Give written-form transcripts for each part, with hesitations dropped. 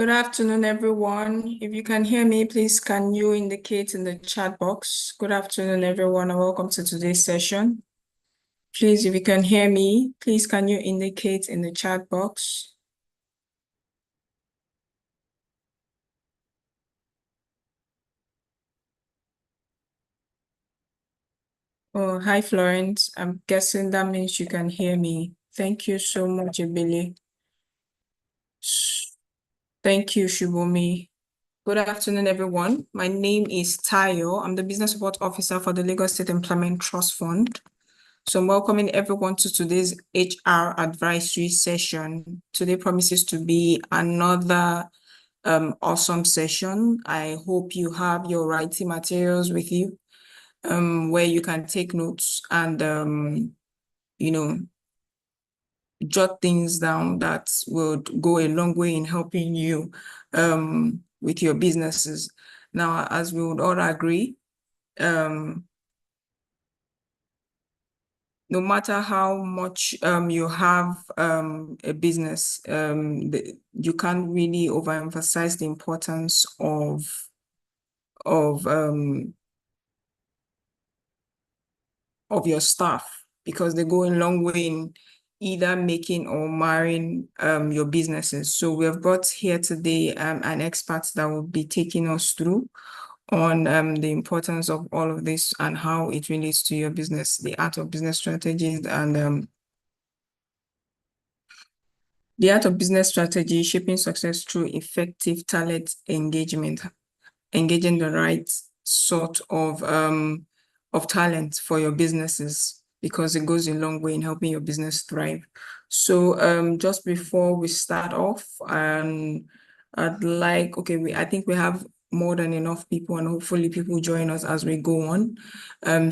Good afternoon, everyone. If you can hear me, please can you indicate in the chat box? Good afternoon, everyone, and welcome to today's session. Please, if you can hear me, please can you indicate in the chat box? Oh, hi, Florence. I'm guessing that means you can hear me. Thank you so much, Ebele. Thank you, Shubumi. Good afternoon, everyone. My name is Tayo. I'm the Business Support Officer for the Lagos State Employment Trust Fund. So I'm welcoming everyone to today's HR advisory session. Today promises to be another awesome session. I hope you have your writing materials with you, where you can take notes and jot things down that would go a long way in helping you with your businesses. Now, as we would all agree, no matter how much you have a business, you can't really overemphasize the importance of your staff, because they go a long way in either making or marring your businesses. So we have brought here today an expert that will be taking us through on the importance of all of this and how it relates to your business, the art of business strategies and the art of business strategy, shaping success through effective talent engagement, engaging the right sort of talent for your businesses, because it goes a long way in helping your business thrive. So just before we start off, I'd like, I think we have more than enough people, and hopefully people join us as we go on.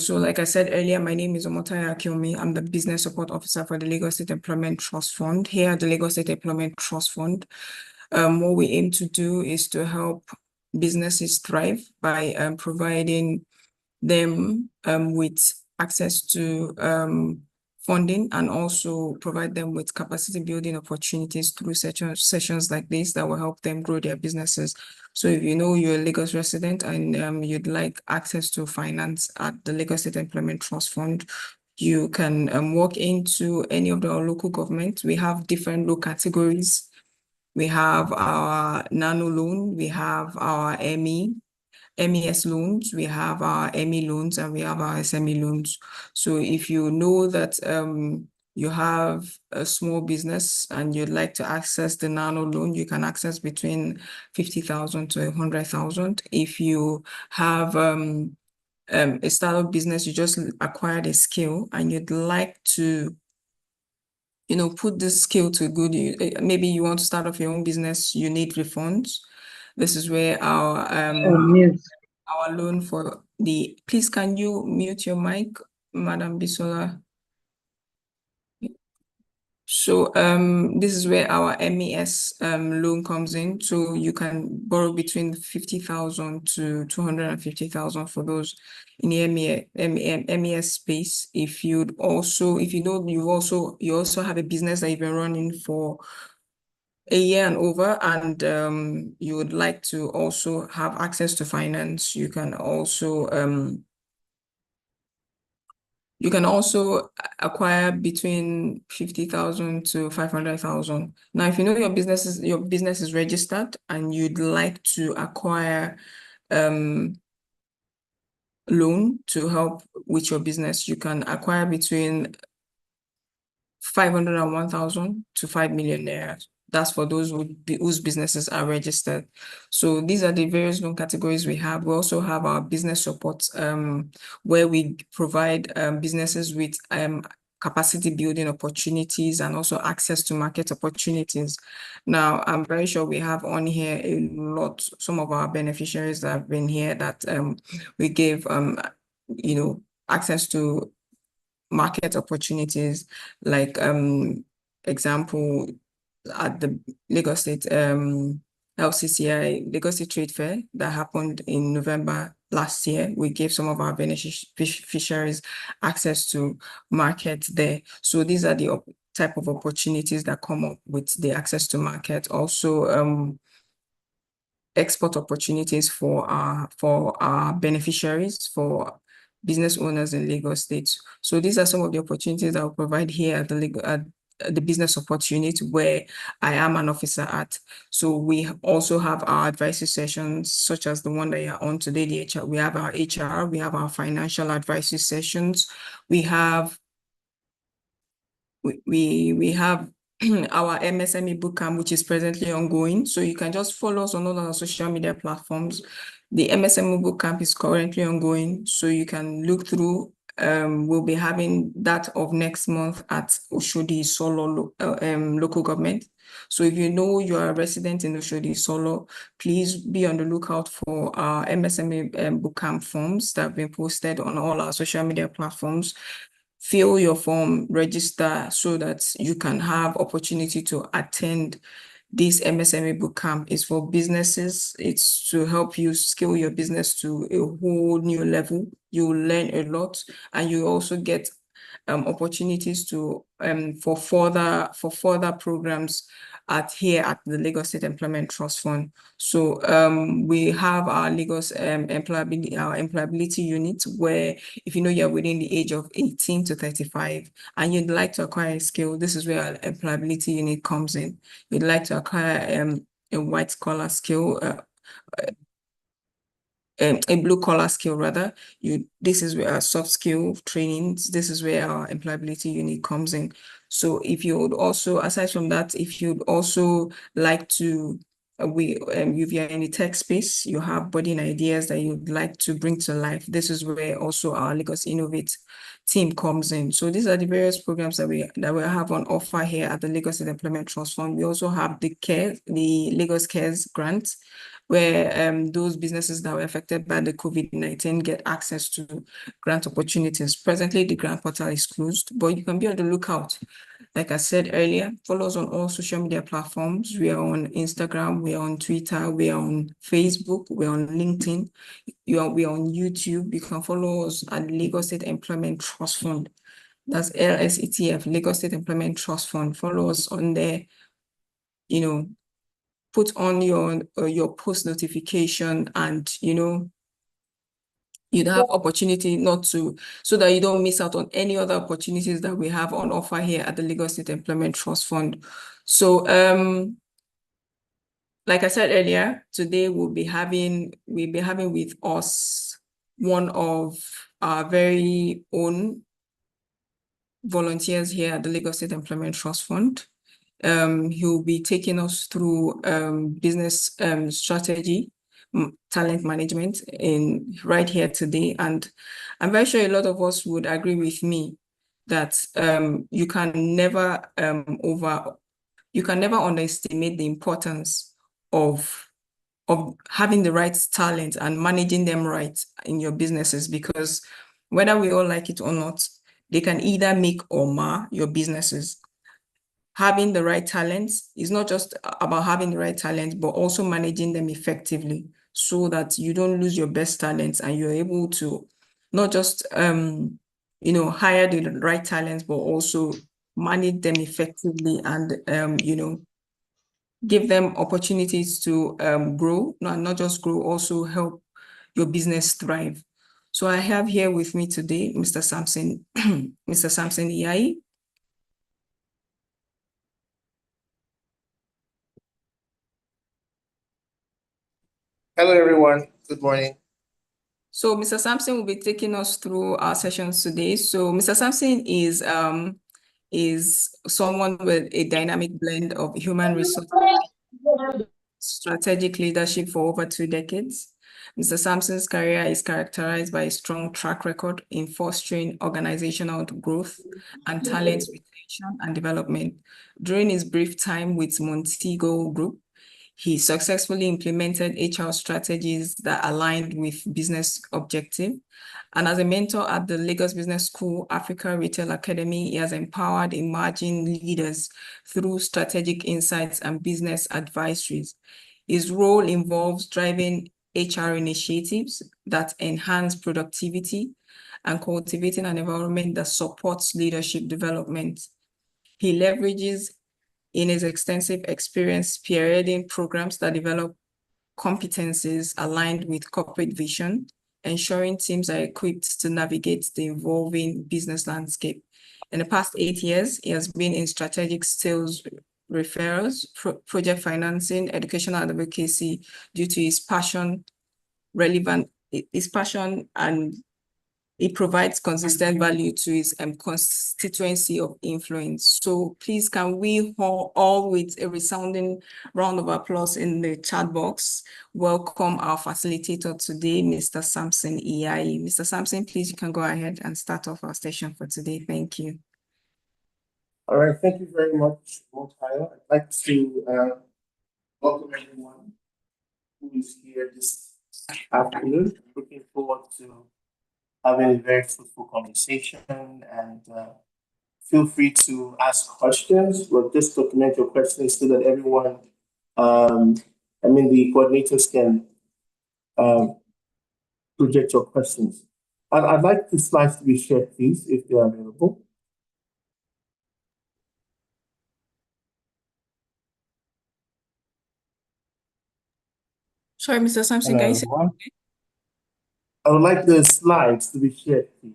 So like I said earlier, my name is Omotayo Akiomi. I'm the Business Support Officer for the Lagos State Employment Trust Fund. Here at the Lagos State Employment Trust Fund, what we aim to do is to help businesses thrive by providing them with access to funding, and also provide them with capacity building opportunities through sessions like this that will help them grow their businesses. So if you know you're a Lagos resident and you'd like access to finance at the Lagos State Employment Trust Fund, you can walk into any of our local government. We have different loan categories. We have our nano loan, we have our MES loans, we have our ME loans, and we have our SME loans. So if you know that you have a small business and you'd like to access the nano loan, you can access between 50,000 to 100,000. If you have a startup business, you just acquired a skill and you'd like to put this skill to good. Maybe you want to start off your own business, you need refunds. This is where our loan for the, please can you mute your mic, Madam Bisola? So this is where our MES loan comes in. So you can borrow between 50,000 to 250,000 for those in the MES space. If you also have a business that you've been running for a year and over, and you would like to also have access to finance, you can also acquire between 50,000 to 500,000. Now, if you know your business is registered and you'd like to acquire loan to help with your business, you can acquire between 501,000 to 5 million naira. That's for those whose businesses are registered. So these are the various loan categories we have. We also have our business support, where we provide businesses with capacity building opportunities and also access to market opportunities. Now, I'm very sure we have on here some of our beneficiaries that have been here that we gave access to market opportunities, like example at the Lagos State LCCI Lagos State Trade Fair that happened in November last year. We gave some of our beneficiaries access to market there. So these are the type of opportunities that come up with the access to market. Also, export opportunities for our beneficiaries, for business owners in Lagos State. So these are some of the opportunities that I'll provide here at the business support unit where I am an officer at. So we also have our advisory sessions, such as the one that you're on today, the HR. We have our HR, we have our financial advisory sessions, we have our MSME bootcamp, which is presently ongoing. So you can just follow us on all our social media platforms. The MSME bootcamp is currently ongoing, so you can look through. We'll be having that of next month at Oshodi Solo local government. So if you know you are a resident in Oshodi Solo, please be on the lookout for our MSME bootcamp forms that have been posted on all our social media platforms. Fill your form, register so that you can have opportunity to attend this MSME bootcamp. Is for businesses. It's to help you scale your business to a whole new level. You learn a lot, and you also get opportunities to for further programs here at the Lagos State Employment Trust Fund. So we have our Lagos employability unit, where if you know you're within the age of 18 to 35 and you'd like to acquire a skill, this is where our employability unit comes in. You'd like to acquire a white collar skill, a blue collar skill rather. This is where our soft skill trainings, this is where our employability unit comes in. So if you would also, aside from that, if you'd also like to if you're in the tech space, you have budding ideas that you'd like to bring to life, this is where also our Lagos Innovate team comes in. So these are the various programs that we have on offer here at the Lagos State Employment Trust Fund. We also have the Lagos Cares grant, where those businesses that were affected by the COVID-19 get access to grant opportunities. Presently, the grant portal is closed, but you can be on the lookout. Like I said earlier, follow us on all social media platforms. We are on Instagram, we are on Twitter, we are on Facebook, we are on LinkedIn, we are on YouTube. You can follow us at Lagos State Employment Trust Fund. That's LSETF, Lagos State Employment Trust Fund. Follow us on there. Put on your post notification, and you'd have opportunity so that you don't miss out on any other opportunities that we have on offer here at the Lagos State Employment Trust Fund. So like I said earlier, today we'll be having with us one of our very own volunteers here at the Lagos State Employment Trust Fund. He'll be taking us through business strategy, talent management right here today. And I'm very sure a lot of us would agree with me that you can never underestimate the importance of having the right talent and managing them right in your businesses, because whether we all like it or not, they can either make or mar your businesses. Having the right talents is not just about having the right talent, but also managing them effectively so that you don't lose your best talents and you're able to not just hire the right talents, but also manage them effectively and give them opportunities to grow, not just grow, also help your business thrive. So I have here with me today Mr. Samson Iyayi. Hello, everyone. Good morning. So Mr. Samson will be taking us through our sessions today. So Mr. Samson is someone with a dynamic blend of human resource strategic leadership for over 2 decades. Mr. Samson's career is characterized by a strong track record in fostering organizational growth and talent retention and development. During his brief time with Montego Group, he successfully implemented HR strategies that aligned with business objectives. And as a mentor at the Lagos Business School Africa Retail Academy, he has empowered emerging leaders through strategic insights and business advisories. His role involves driving HR initiatives that enhance productivity and cultivating an environment that supports leadership development. He leverages in his extensive experience spearheading programs that develop competencies aligned with corporate vision, ensuring teams are equipped to navigate the evolving business landscape. In the past 8 years, he has been in strategic sales referrals, project financing, educational advocacy due to his passion, and it provides consistent value to his constituency of influence. So please, can we all with a resounding round of applause in the chat box, welcome our facilitator today, Mr. Samson Iyayi. Mr. Samson, please, you can go ahead and start off our session for today. Thank you. All right, thank you very much, Tyler. I'd like to welcome everyone who is here this afternoon. Looking forward to having a very fruitful conversation, and feel free to ask questions. We'll just document your questions so that everyone, the coordinators can project your questions. I'd like the slides to be shared, please, if they are available. Sorry, Mr. Samson, can you say? I would like the slides to be shared, please.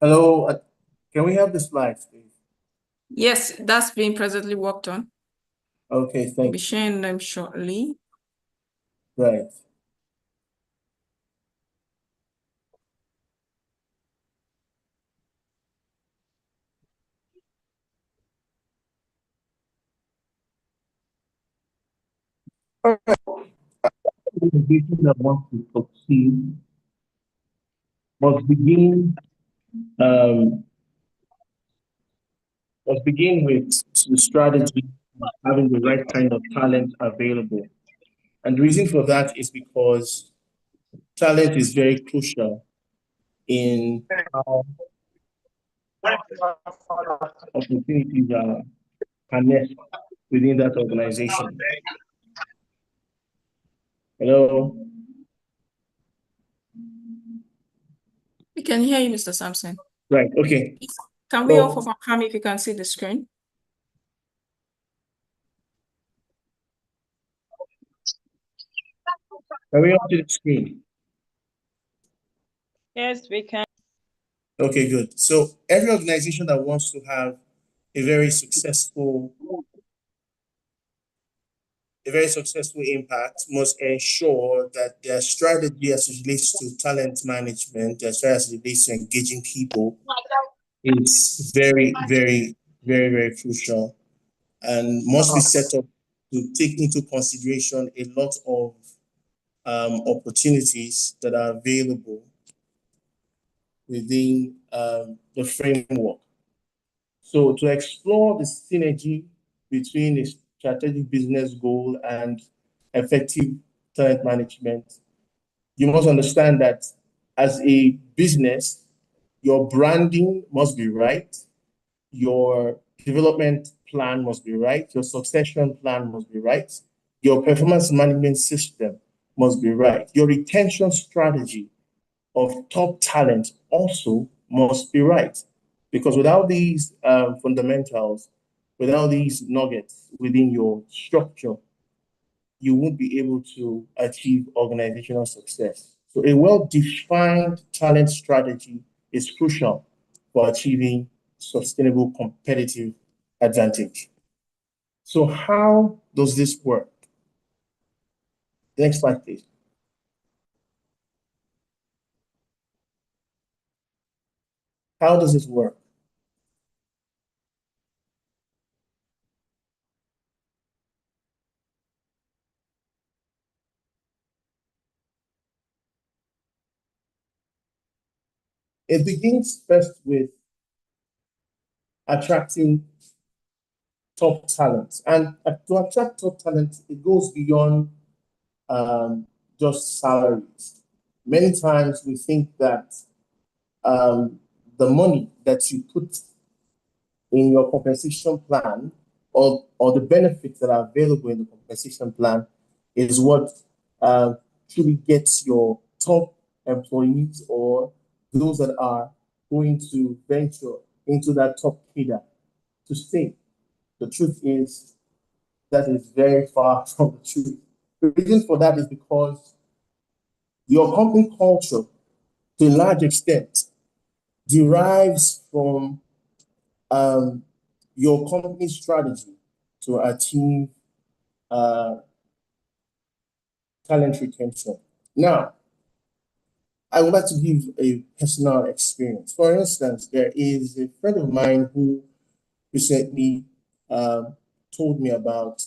Hello, can we have the slides, please? Yes, that's being presently worked on. Okay, thank you. We'll be sharing them shortly. Right. All right. The organization that wants to succeed must begin with the strategy, having the right kind of talent available. And the reason for that is because talent is very crucial in how opportunities are harnessed within that organization. Hello? We can hear you, Mr. Samson. Right, okay. Can we also confirm if you can see the screen? Can we up to the screen? Yes, we can. Okay, good. So every organization that wants to have a very successful impact must ensure that their strategy as it relates to talent management, their strategy as it relates to engaging people is very, very, very, very crucial and must be set up to take into consideration a lot of opportunities that are available within the framework. So to explore the synergy between a strategic business goal and effective talent management, you must understand that as a business, your branding must be right, your development plan must be right, your succession plan must be right, your performance management system must be right, your retention strategy of top talent also must be right. Because without these fundamentals, without these nuggets within your structure, you won't be able to achieve organizational success. So a well-defined talent strategy is crucial for achieving sustainable competitive advantage. So how does this work? Next slide, please. How does this work? It begins first with attracting top talent. And to attract top talent, it goes beyond just salaries. Many times we think that the money that you put in your compensation plan or the benefits that are available in the compensation plan is what truly gets your top employees or those that are going to venture into that top cadre to stay. The truth is that is very far from the truth. The reason for that is because your company culture, to a large extent, derives from your company strategy to achieve talent retention. Now, I would like to give a personal experience. For instance, there is a friend of mine who recently told me about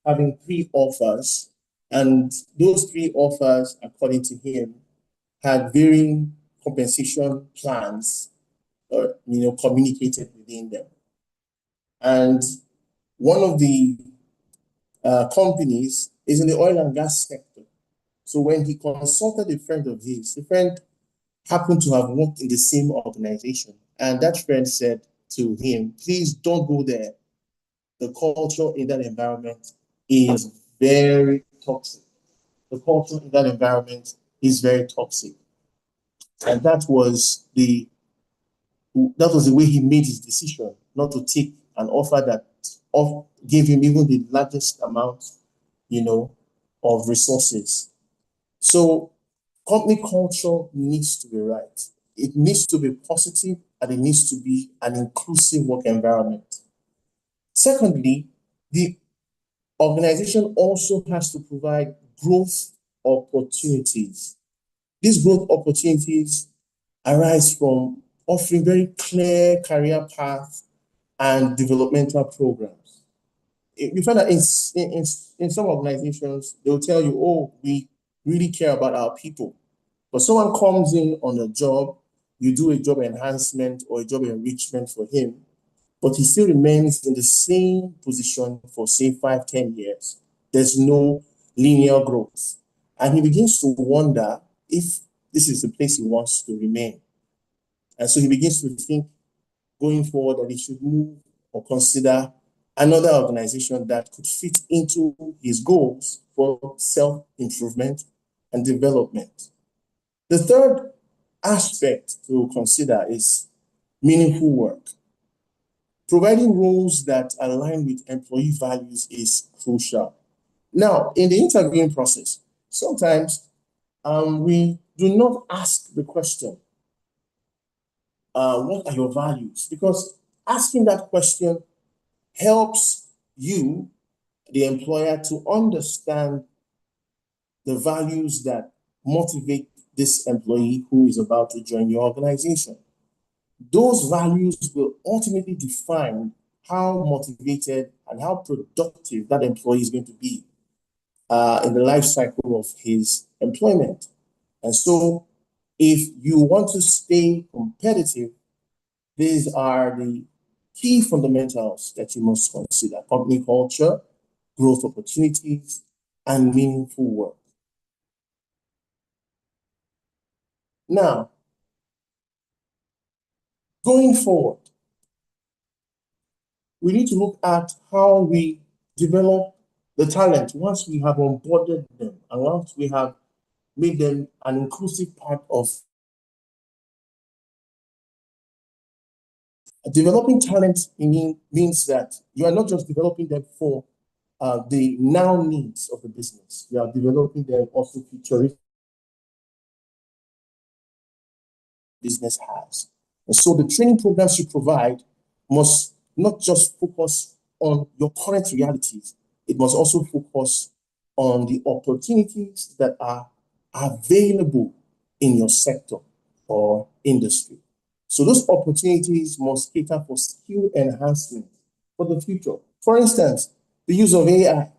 having 3 offers, and those 3 offers, according to him, had varying compensation plans, communicated within them. And one of the companies is in the oil and gas sector. So when he consulted a friend of his, the friend happened to have worked in the same organization. And that friend said to him, please don't go there. The culture in that environment is very toxic. The culture in that environment is very toxic. And that was the way he made his decision not to take an offer that gave him even the largest amount, of resources. So company culture needs to be right. It needs to be positive and it needs to be an inclusive work environment. Secondly, the organization also has to provide growth opportunities. These growth opportunities arise from offering very clear career paths and developmental programs. You find that in some organizations, they'll tell you, oh, we really care about our people. But someone comes in on a job, you do a job enhancement or a job enrichment for him, but he still remains in the same position for, say, 5, 10 years. There's no linear growth. And he begins to wonder if this is the place he wants to remain. And so he begins to think going forward that he should move or consider another organization that could fit into his goals for self-improvement and development. The third aspect to consider is meaningful work. Providing roles that align with employee values is crucial. Now, in the interviewing process, sometimes we do not ask the question, what are your values? Because asking that question helps you, the employer, to understand the values that motivate this employee who is about to join your organization. Those values will ultimately define how motivated and how productive that employee is going to be in the life cycle of his employment. And so if you want to stay competitive, these are the key fundamentals that you must consider: company culture, growth opportunities, and meaningful work. Now, going forward, we need to look at how we develop the talent once we have onboarded them and once we have made them an inclusive part of. Developing talent means that you are not just developing them for the now needs of the business. You are developing them also futuristic business has. And so the training programs you provide must not just focus on your current realities, it must also focus on the opportunities that are available in your sector or industry. So those opportunities must cater for skill enhancement for the future. For instance, the use of AI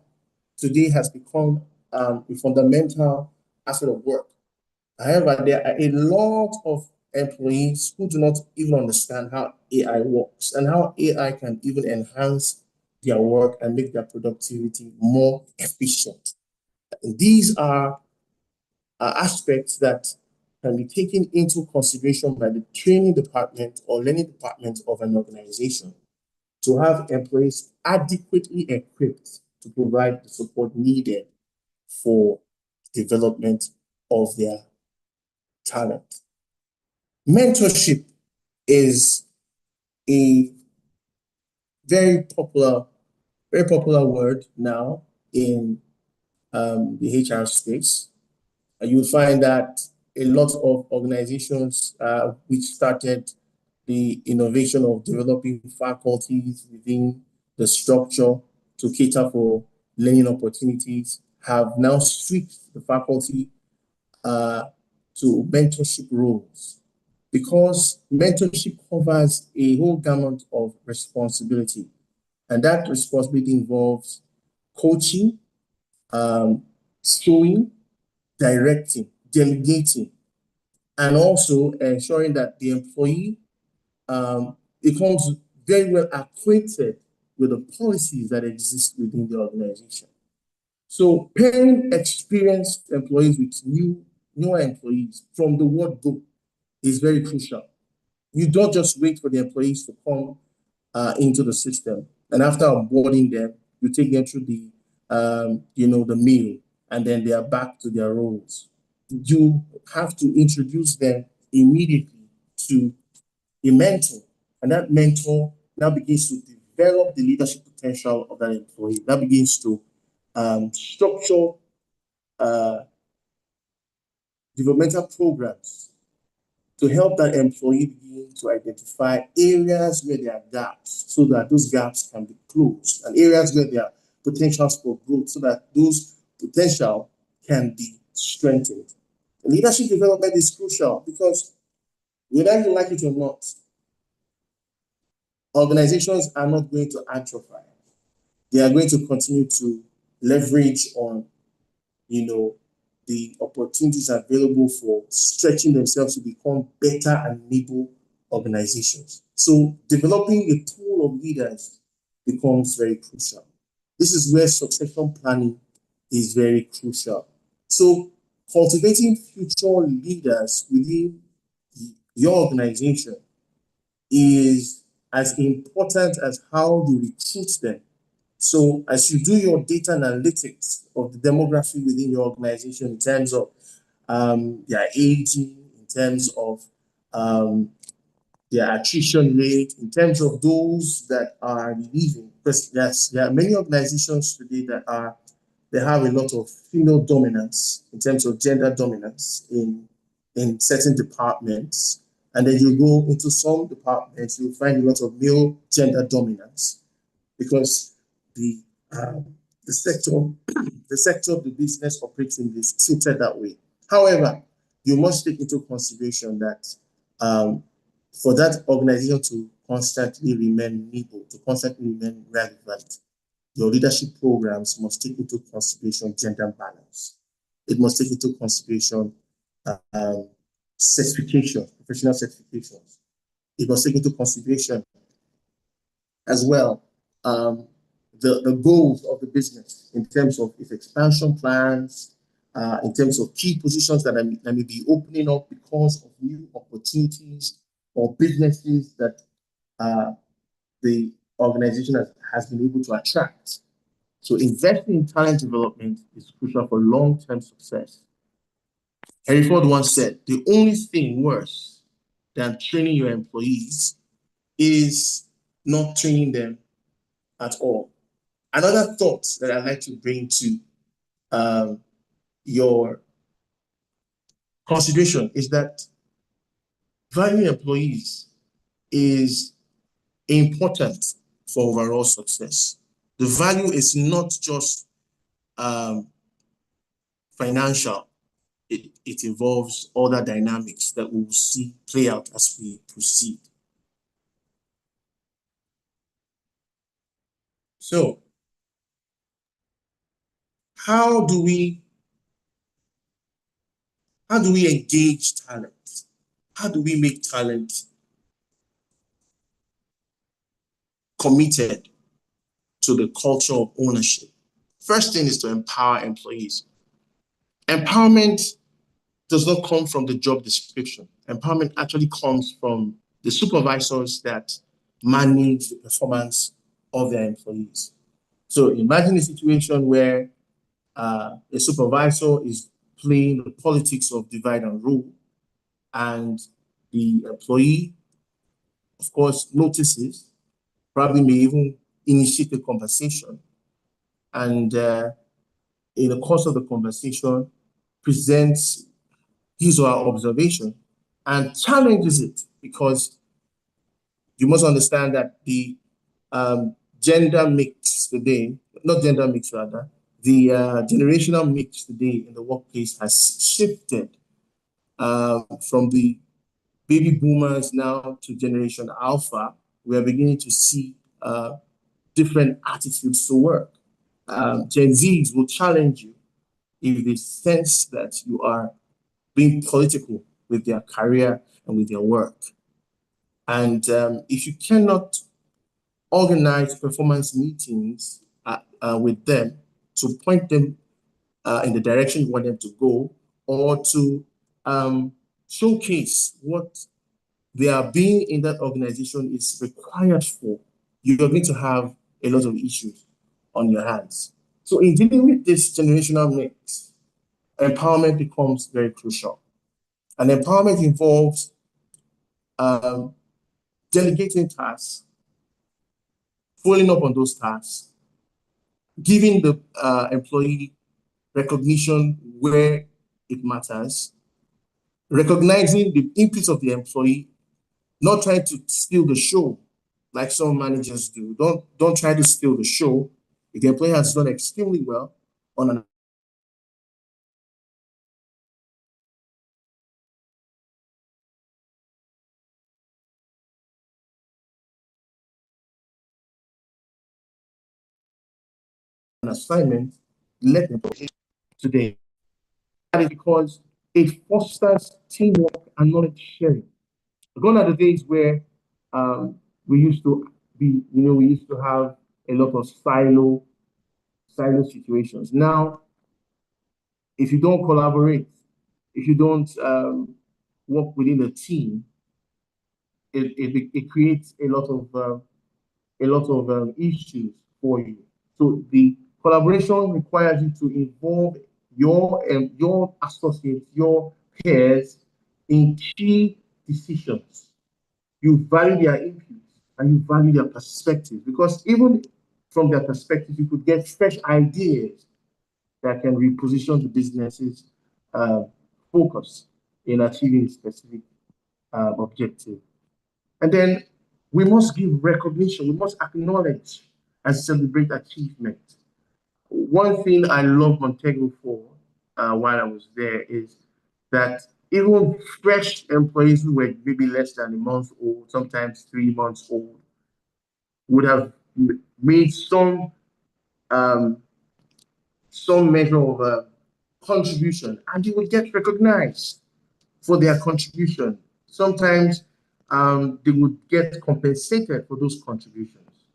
today has become a fundamental aspect of work. However, there are a lot of employees who do not even understand how AI works and how AI can even enhance their work and make their productivity more efficient. And these are aspects that can be taken into consideration by the training department or learning department of an organization to have employees adequately equipped to provide the support needed for development of their talent. Mentorship is a very popular word now in the HR space. You'll find that a lot of organizations which started the innovation of developing faculties within the structure to cater for learning opportunities have now switched the faculty to mentorship roles, because mentorship covers a whole gamut of responsibility. And that responsibility involves coaching, showing, directing, delegating, and also ensuring that the employee becomes very well acquainted with the policies that exist within the organization. So pairing experienced employees with newer employees from the word go is very crucial. You don't just wait for the employees to come into the system, and after onboarding them, you take them through the the meal, and then they are back to their roles. You have to introduce them immediately to a mentor, and that mentor now begins to develop the leadership potential of that employee. That begins to structure developmental programs to help that employee begin to identify areas where there are gaps so that those gaps can be closed, and areas where there are potentials for growth so that those potential can be strengthened. And leadership development is crucial because whether you like it or not, organizations are not going to atrophy. They are going to continue to leverage on, the opportunities available for stretching themselves to become better and able organizations. So developing a pool of leaders becomes very crucial. This is where succession planning is very crucial. So cultivating future leaders within your organization is as important as how you recruit them. So as you do your data analytics of the demography within your organization in terms of their aging, in terms of their attrition rate, in terms of those that are leaving, because there are many organizations today that they have a lot of female dominance in terms of gender dominance in certain departments. And then you go into some departments, you'll find a lot of male gender dominance because the sector of the business operates in this tilted that way. However, you must take into consideration that for that organization to constantly remain nimble, to constantly remain relevant, your leadership programs must take into consideration gender balance. It must take into consideration certification, professional certifications. It must take into consideration as well the goals of the business in terms of its expansion plans, in terms of key positions that may be opening up because of new opportunities or businesses that the organization has been able to attract. So investing in talent development is crucial for long-term success. Henry Ford once said, the only thing worse than training your employees is not training them at all. Another thought that I'd like to bring to your consideration is that valuing employees is important for overall success. The value is not just financial. It involves other dynamics that we will see play out as we proceed. So, how do we engage talent? How do we make talent committed to the culture of ownership? First thing is to empower employees. Empowerment does not come from the job description. Empowerment actually comes from the supervisors that manage the performance of their employees. So imagine a situation where a supervisor is playing the politics of divide and rule, and the employee, of course, notices, probably may even initiate a conversation, and in the course of the conversation, presents his or her observation and challenges it, because you must understand that the gender mix today, not gender mix rather, the generational mix today in the workplace has shifted from the baby boomers now to generation alpha. We are beginning to see different attitudes to work. Gen Zs will challenge you if they sense that you are being political with their career and with their work. And if you cannot organize performance meetings with them to point them in the direction you want them to go, or to showcase what their being in that organization is required for, you're going to have a lot of issues on your hands. So in dealing with this generational mix, empowerment becomes very crucial. And empowerment involves delegating tasks, following up on those tasks, giving the employee recognition where it matters, recognizing the inputs of the employee, not trying to steal the show like some managers do. Don't try to steal the show. If the employee has done extremely well on an assignment, let them today. That is because it fosters teamwork and knowledge sharing. Gone are the days where we used to we used to have a lot of silo situations. Now, if you don't collaborate, if you don't work within a team, it creates a lot of issues for you. So the collaboration requires you to involve your associates, your peers in key decisions. You value their inputs and you value their perspectives, because even from their perspective, you could get fresh ideas that can reposition the business's focus in achieving a specific objective. And then we must give recognition, we must acknowledge and celebrate achievement. One thing I love Montego for while I was there is that even fresh employees who were maybe less than a month old, sometimes 3 months old, would have made um, some measure of contribution, and they would get recognized for their contribution. Sometimes they would get compensated for those contributions.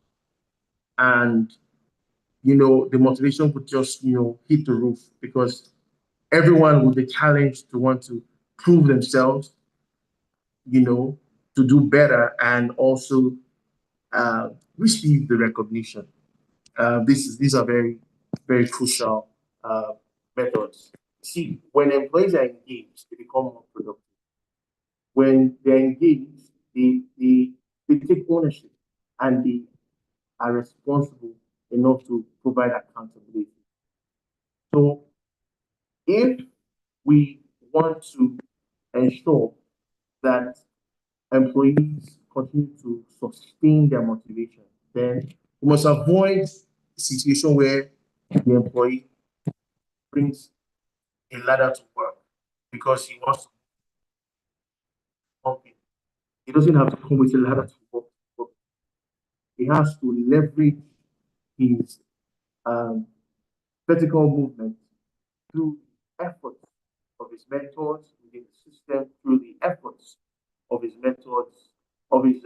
And, the motivation would just, hit the roof, because everyone would be challenged to want to prove themselves, to do better, and also receive the recognition. These are very, very crucial methods. See, when employees are engaged, they become more productive. When they're engaged, they take ownership, and they are responsible enough to provide accountability. So if we want to ensure that employees continue to sustain their motivation, then we must avoid a situation where the employee brings a ladder to work because he wants to come in. He doesn't have to come with a ladder to work. He has to leverage his vertical movement through the efforts of his mentors within the system, through the efforts of his mentors, of his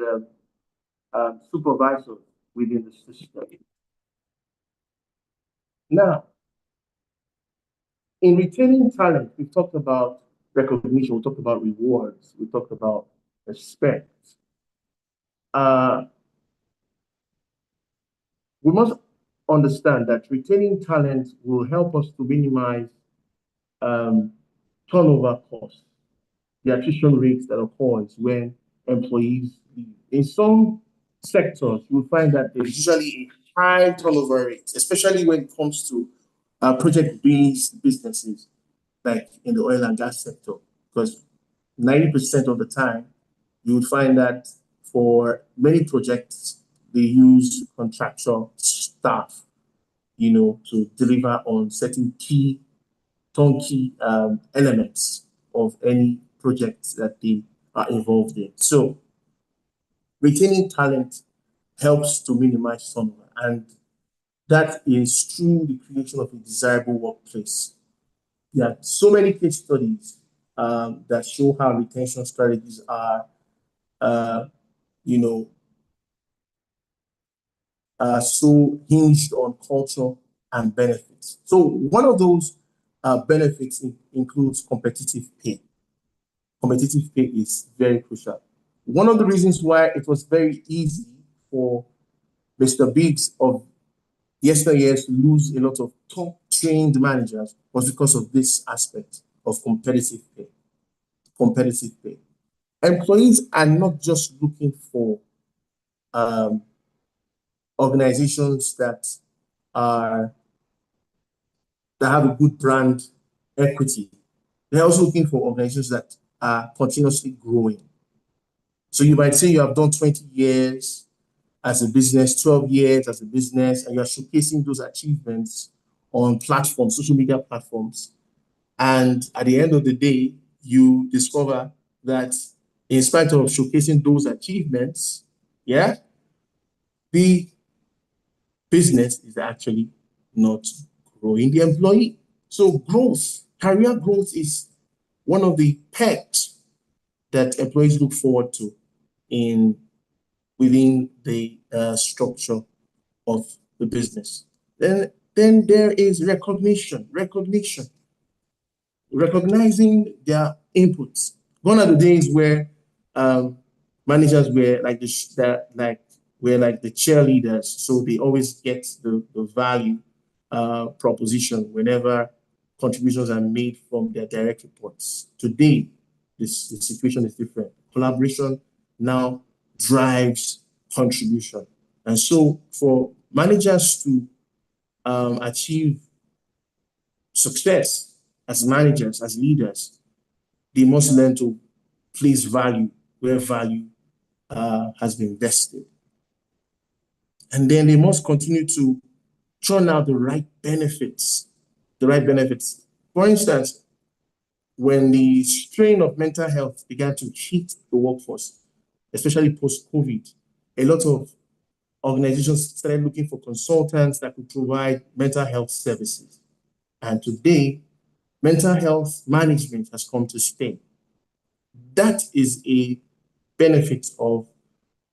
supervisors within the system. Now, in retaining talent, we talked about recognition, we talked about rewards, we talked about respect. We must understand that retaining talent will help us to minimize turnover costs, the attrition rates that occurs when employees leave. In some sectors, you'll find that there's usually a high turnover rate, especially when it comes to project-based businesses, like in the oil and gas sector, because 90% of the time, you would find that for many projects, they use contractual staff, to deliver on certain key turnkey elements of any project that they are involved in. So retaining talent helps to minimize turnover, and that is through the creation of a desirable workplace. There are so many case studies that show how retention strategies are, you know, so hinged on culture and benefits. So one of those benefits includes competitive pay. Competitive pay is very crucial. One of the reasons why it was very easy for Mr. Biggs of yesteryears to lose a lot of top trained managers was because of this aspect of competitive pay. Competitive pay. Employees are not just looking for organizations that have a good brand equity. They're also looking for organizations that are continuously growing. So you might say you have done 20 years as a business, 12 years as a business, and you're showcasing those achievements on platforms, social media platforms. And at the end of the day, you discover that in spite of showcasing those achievements, the business is actually not growing the employee. So growth, career growth is one of the perks that employees look forward to within the structure of the business. Then there is recognition, recognizing their inputs. Gone are the days where managers were like the cheerleaders, so they always get the value proposition whenever contributions are made from their direct reports. Today, the situation is different. Collaboration now drives contribution. And so for managers to achieve success as managers, as leaders, they must learn to place value where value has been invested. And then they must continue to churn out the right benefits. For instance, when the strain of mental health began to hit the workforce, especially post-COVID, a lot of organizations started looking for consultants that could provide mental health services. And today, mental health management has come to stay. That is a benefit of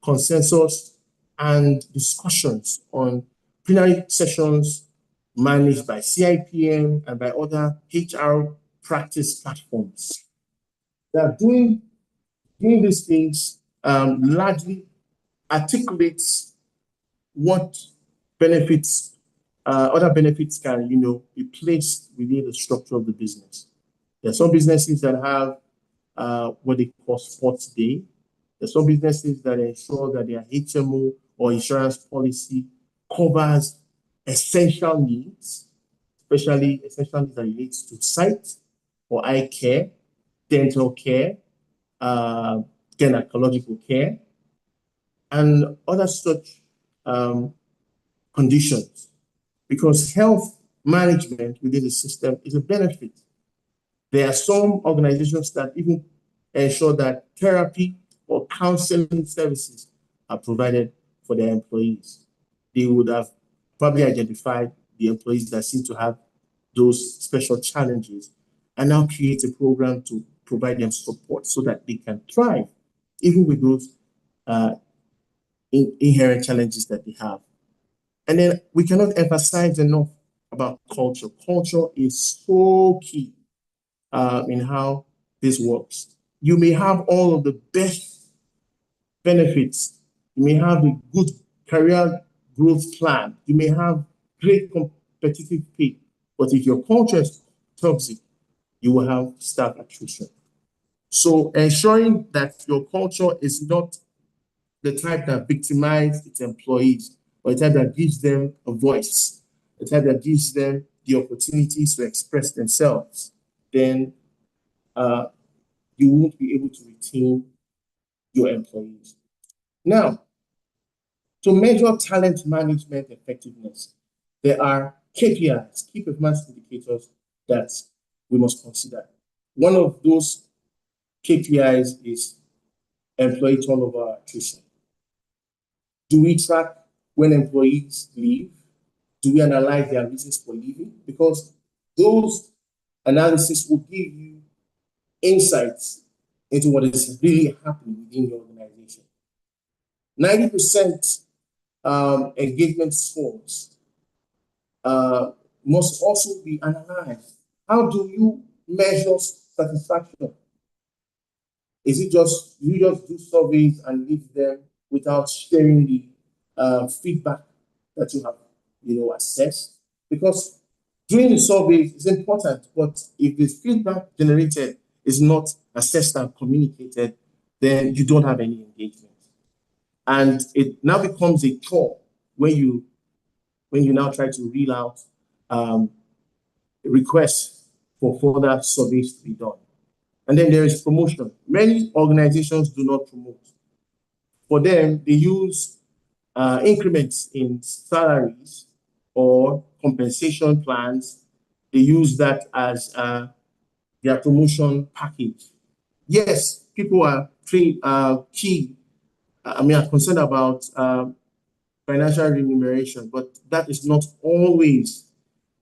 consensus and discussions on plenary sessions managed by CIPM and by other HR practice platforms. They are doing these things largely articulates what benefits, other benefits can, be placed within the structure of the business. There are some businesses that have what they call sports day. There are some businesses that ensure that their HMO or insurance policy covers essential needs, especially essential needs that relates to sight or eye care, dental care, gynecological care, and other such conditions, because health management within the system is a benefit. There are some organizations that even ensure that therapy or counseling services are provided for their employees. They would have probably identified the employees that seem to have those special challenges and now create a program to provide them support so that they can thrive, even with those inherent challenges that they have. And then we cannot emphasize enough about culture. Culture is so key in how this works. You may have all of the best benefits. You may have a good career growth plan. You may have great competitive pay. But if your culture is toxic, you will have staff attrition. So ensuring that your culture is not the type that victimizes its employees, or the type that gives them a voice, the type that gives them the opportunities to express themselves, then you won't be able to retain your employees. Now, to measure talent management effectiveness, there are KPIs, key performance indicators, that we must consider. One of those KPIs is employee turnover attrition. Do we track when employees leave? Do we analyze their reasons for leaving? Because those analysis will give you insights into what is really happening within your organization. 90% engagement scores must also be analyzed. How do you measure satisfaction? Is it just you just do surveys and leave them without sharing the feedback that you have, assessed? Because doing the surveys is important, but if the feedback generated is not assessed and communicated, then you don't have any engagement. And it now becomes a chore when you now try to reel out requests for further surveys to be done. And then there is promotion. Many organizations do not promote. For them, they use increments in salaries or compensation plans. They use that as their promotion package. Yes, people are key. Are concerned about financial remuneration, but that is not always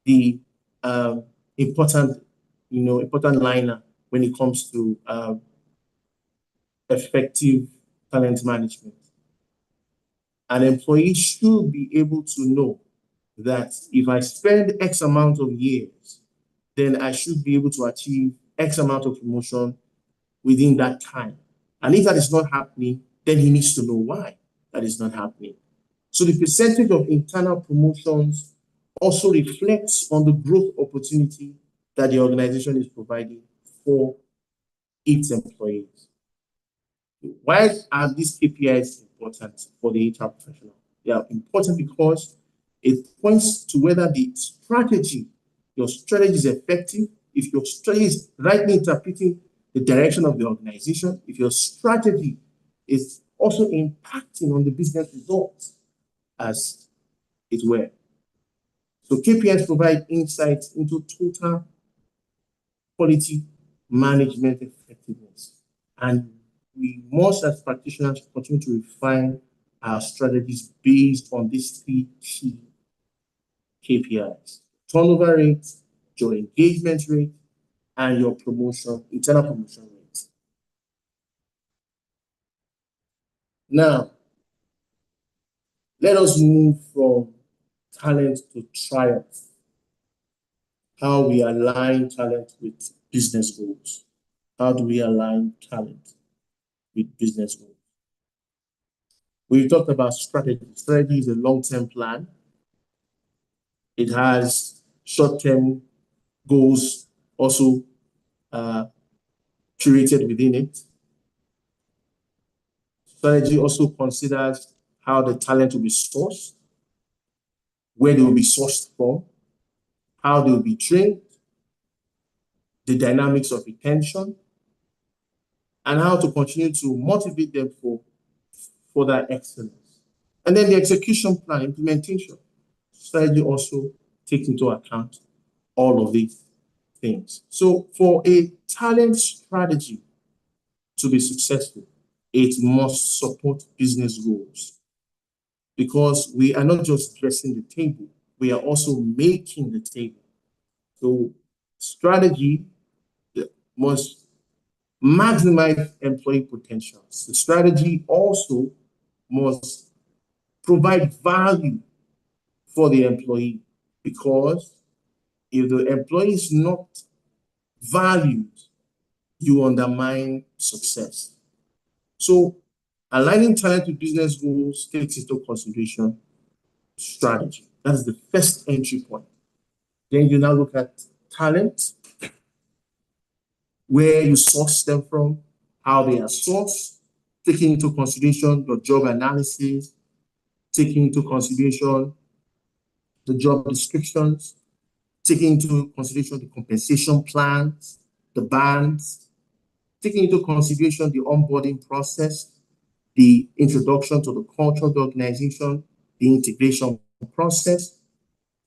the important liner when it comes to effective talent management. An employee should be able to know that if I spend X amount of years, then I should be able to achieve X amount of promotion within that time. And if that is not happening, then he needs to know why that is not happening. So the percentage of internal promotions also reflects on the growth opportunity that the organization is providing for its employees. Why are these KPIs important for the HR professional? They are important because it points to whether your strategy is effective, if your strategy is rightly interpreting the direction of the organization, if your strategy is also impacting on the business results as it were. So KPIs provide insights into total quality management effectiveness. And we must, as practitioners, continue to refine our strategies based on these three key KPIs: turnover rate, your engagement rate, and your internal promotion rate. Now, let us move from talent to triumph. How we align talent with business goals. How do we align talent with business goals? We talked about strategy. Strategy is a long-term plan. It has short-term goals also curated within it. Strategy also considers how the talent will be sourced, where they will be sourced from, how they will be trained, the dynamics of retention, and how to continue to motivate them for further excellence. And then the execution plan, implementation. Strategy also takes into account all of these things. So for a talent strategy to be successful, it must support business goals, because we are not just dressing the table, we are also making the table. So strategy must maximize employee potentials. The strategy also must provide value for the employee, because If the employee is not valued, you undermine success. So aligning talent with business goals takes into consideration strategy. That's the first entry point. Then you now look at talent, where you source them from, how they are sourced, taking into consideration your job analysis, taking into consideration the job descriptions, taking into consideration the compensation plans, the bands, taking into consideration the onboarding process, the introduction to the culture of the organization, the integration process,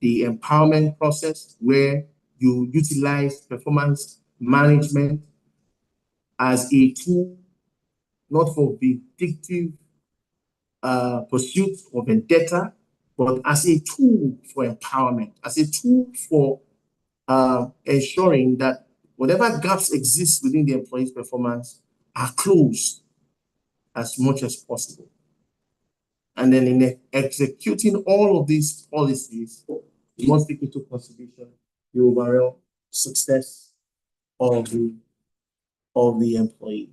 the empowerment process, where you utilize performance management as a tool, not for vindictive pursuit or vendetta, but as a tool for empowerment, as a tool for ensuring that whatever gaps exist within the employee's performance are closed as much as possible. And then in executing all of these policies, you must take into consideration the overall success of the employee.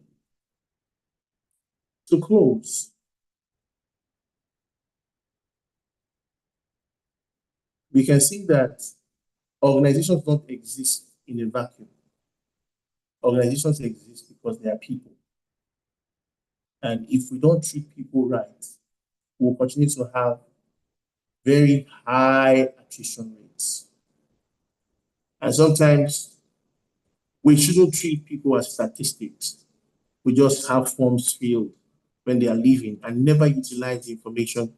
To close, we can see that organizations don't exist in a vacuum. Organizations exist because they are people. And if we don't treat people right, we'll continue to have very high attrition rates. And sometimes we shouldn't treat people as statistics. We just have forms filled when they are leaving and never utilize the information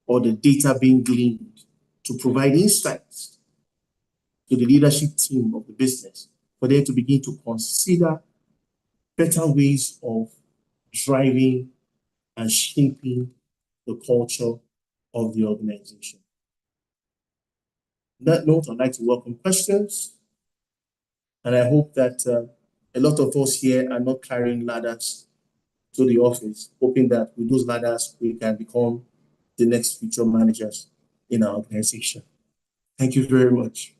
or the data being gleaned to provide insights to the leadership team of the business for them to begin to consider better ways of driving and shaping the culture of the organization. On that note, I'd like to welcome questions. And I hope that a lot of us here are not carrying ladders to the office, hoping that with those ladders, we can become the next future managers in our organization. Thank you very much.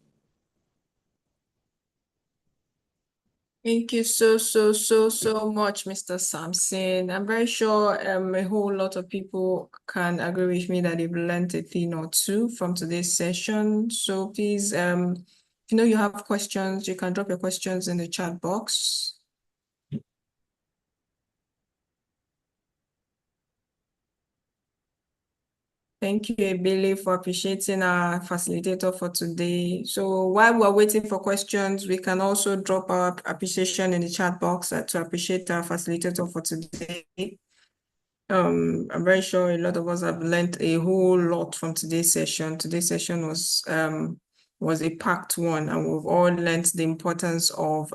Thank you so much, Mr. Samson. I'm very sure a whole lot of people can agree with me that they've learned a thing or two from today's session. So please, if you know you have questions, you can drop your questions in the chat box. Thank you, Ebele, for appreciating our facilitator for today. So while we're waiting for questions, we can also drop our appreciation in the chat box to appreciate our facilitator for today. I'm very sure a lot of us have learned a whole lot from today's session. Today's session was a packed one, and we've all learned the importance of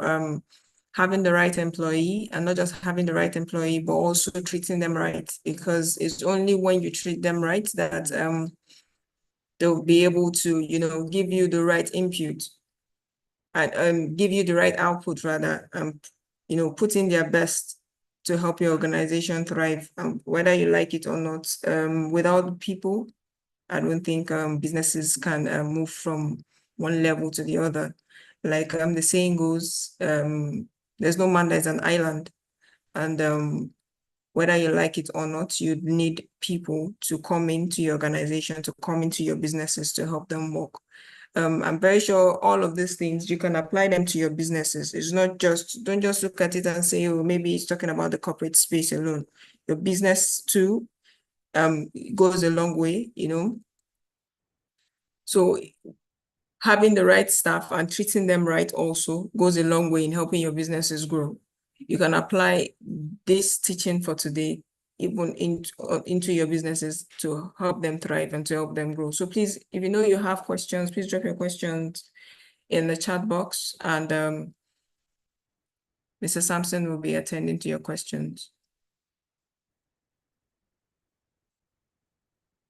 having the right employee, and not just having the right employee, but also treating them right, because it's only when you treat them right that they'll be able to, give you the right input and give you the right output rather, put in their best to help your organization thrive, whether you like it or not. Without people, I don't think businesses can move from one level to the other. Like the saying goes, there's no man that's an island. And whether you like it or not, you need people to come into your organization, to come into your businesses to help them work. I'm very sure all of these things, you can apply them to your businesses. It's not just, don't just look at it and say, oh, maybe it's talking about the corporate space alone. Your business too goes a long way, So having the right staff and treating them right also goes a long way in helping your businesses grow. You can apply this teaching for today even into your businesses to help them thrive and to help them grow. So please, if you know you have questions, please drop your questions in the chat box, and Mr. Samson will be attending to your questions.